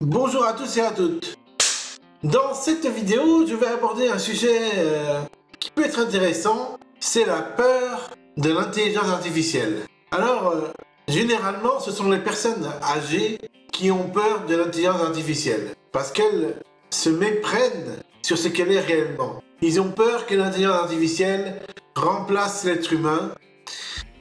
Bonjour à tous et à toutes. Dans cette vidéo, je vais aborder un sujet qui peut être intéressant, c'est la peur de l'intelligence artificielle. Alors, généralement, ce sont les personnes âgées qui ont peur de l'intelligence artificielle parce qu'elles se méprennent sur ce qu'elle est réellement. Ils ont peur que l'intelligence artificielle remplace l'être humain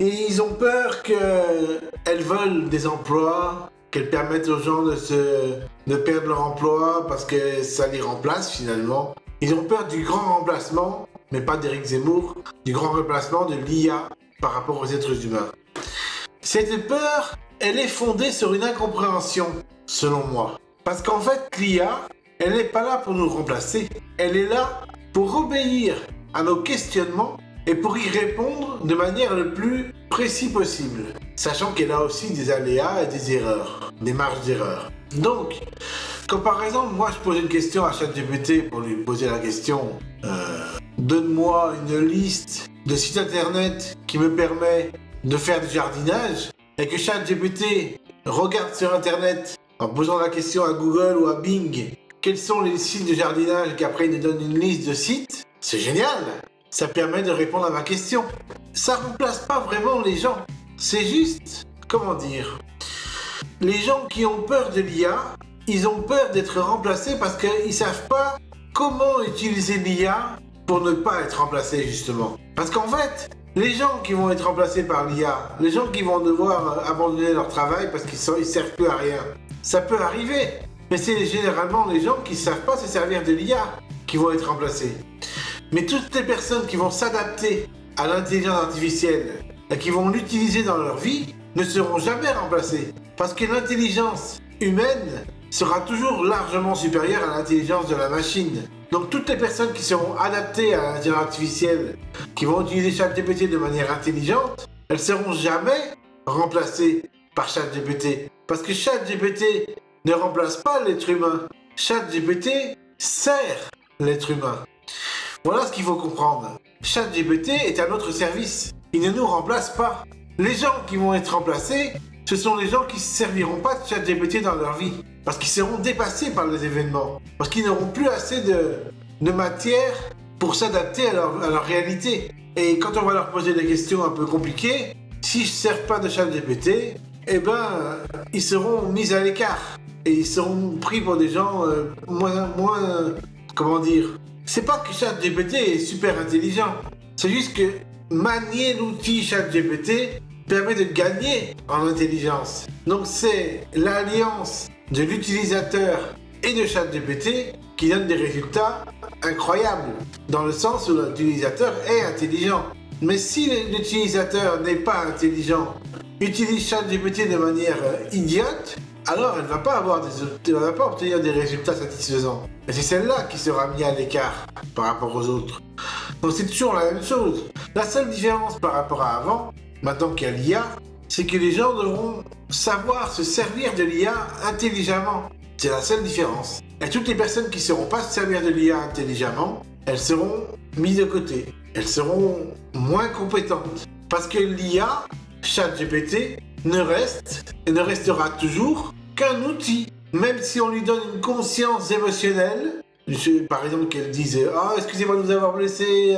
et ils ont peur qu'elle vole des emplois, qu'elle permette aux gens de perdre leur emploi parce que ça les remplace finalement. Ils ont peur du grand remplacement, mais pas d'Éric Zemmour, du grand remplacement de l'IA par rapport aux êtres humains. Cette peur, elle est fondée sur une incompréhension, selon moi. Parce qu'en fait, l'IA, elle n'est pas là pour nous remplacer. Elle est là pour obéir à nos questionnements et pour y répondre de manière le plus précis possible, sachant qu'elle a aussi des aléas et des erreurs, des marges d'erreur. Donc, quand par exemple, moi je pose une question à ChatGPT pour lui poser la question donne-moi une liste de sites internet qui me permet de faire du jardinage, et que ChatGPT regarde sur internet en posant la question à Google ou à Bing quels sont les sites de jardinage et qu'après il nous donne une liste de sites, c'est génial! Ça permet de répondre à ma question. Ça remplace pas vraiment les gens. C'est juste, comment dire, les gens qui ont peur de l'IA, ils ont peur d'être remplacés parce qu'ils savent pas comment utiliser l'IA pour ne pas être remplacés justement. Parce qu'en fait, les gens qui vont être remplacés par l'IA, les gens qui vont devoir abandonner leur travail parce qu'ils servent plus à rien, ça peut arriver. Mais c'est généralement les gens qui savent pas se servir de l'IA qui vont être remplacés. Mais toutes les personnes qui vont s'adapter à l'intelligence artificielle et qui vont l'utiliser dans leur vie ne seront jamais remplacées. Parce que l'intelligence humaine sera toujours largement supérieure à l'intelligence de la machine. Donc toutes les personnes qui seront adaptées à l'intelligence artificielle, qui vont utiliser ChatGPT de manière intelligente, elles ne seront jamais remplacées par ChatGPT. Parce que ChatGPT ne remplace pas l'être humain. ChatGPT sert l'être humain. Voilà ce qu'il faut comprendre. ChatGPT est un autre service. Il ne nous remplace pas. Les gens qui vont être remplacés, ce sont les gens qui ne serviront pas de ChatGPT dans leur vie. Parce qu'ils seront dépassés par les événements. Parce qu'ils n'auront plus assez de matière pour s'adapter à leur réalité. Et quand on va leur poser des questions un peu compliquées, s'ils ne servent pas de ChatGPT, eh ben, ils seront mis à l'écart. Et ils seront pris pour des gens comment dire, c'est pas que ChatGPT est super intelligent, c'est juste que manier l'outil ChatGPT permet de gagner en intelligence. Donc c'est l'alliance de l'utilisateur et de ChatGPT qui donne des résultats incroyables, dans le sens où l'utilisateur est intelligent. Mais si l'utilisateur n'est pas intelligent, utilise ChatGPT de manière idiote, alors elle ne va pas obtenir des résultats satisfaisants. Et c'est celle-là qui sera mise à l'écart par rapport aux autres. Donc c'est toujours la même chose. La seule différence par rapport à avant, maintenant qu'il y a l'IA, c'est que les gens devront savoir se servir de l'IA intelligemment. C'est la seule différence. Et toutes les personnes qui ne sauront pas se servir de l'IA intelligemment, elles seront mises de côté. Elles seront moins compétentes. Parce que l'IA, ChatGPT, ne reste et ne restera toujours qu'un outil. Même si on lui donne une conscience émotionnelle, par exemple qu'elle dise « Ah, excusez-moi de vous avoir blessé,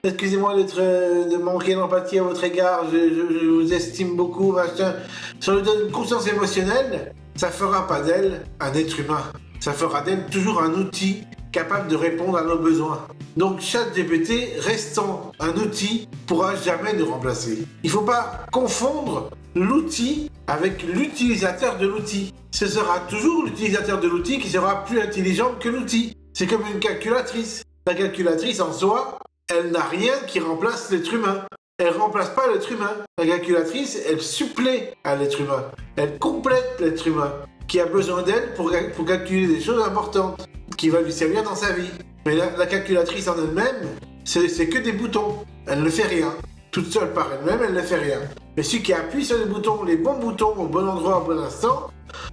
excusez-moi de manquer d'empathie à votre égard, je vous estime beaucoup, machin. » Si on lui donne une conscience émotionnelle, ça fera pas d'elle un être humain. Ça fera d'elle toujours un outil capable de répondre à nos besoins. Donc ChatGPT, restant un outil, pourra jamais nous remplacer. Il ne faut pas confondre l'outil avec l'utilisateur de l'outil. Ce sera toujours l'utilisateur de l'outil qui sera plus intelligent que l'outil. C'est comme une calculatrice. La calculatrice en soi, elle n'a rien qui remplace l'être humain. Elle ne remplace pas l'être humain. La calculatrice, elle supplée à l'être humain. Elle complète l'être humain qui a besoin d'elle pour calculer des choses importantes qui va lui servir dans sa vie. Mais la calculatrice en elle-même, c'est que des boutons. Elle ne fait rien. Toute seule par elle-même, elle ne fait rien. Mais celui qui appuie sur les bons boutons au bon endroit au bon instant,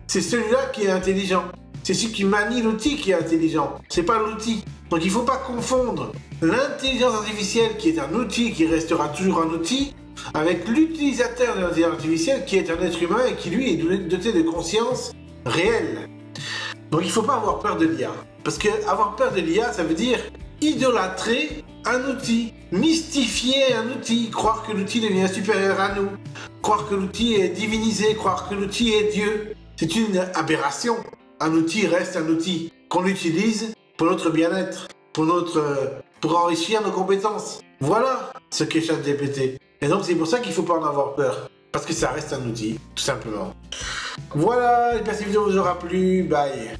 c'est celui-là qui est intelligent. C'est celui qui manie l'outil qui est intelligent. C'est pas l'outil. Donc il ne faut pas confondre l'intelligence artificielle qui est un outil qui restera toujours un outil avec l'utilisateur de l'intelligence artificielle qui est un être humain et qui lui est doté de conscience réelle. Donc il ne faut pas avoir peur de l'IA. Parce que avoir peur de l'IA, ça veut dire idolâtrer un outil, mystifier un outil, croire que l'outil devient supérieur à nous, croire que l'outil est divinisé, croire que l'outil est Dieu. C'est une aberration. Un outil reste un outil qu'on utilise pour notre bien-être, pour enrichir nos compétences. Voilà ce qu'est ChatGPT. Et donc c'est pour ça qu'il ne faut pas en avoir peur. Parce que ça reste un outil, tout simplement. Voilà, j'espère que cette vidéo vous aura plu. Bye.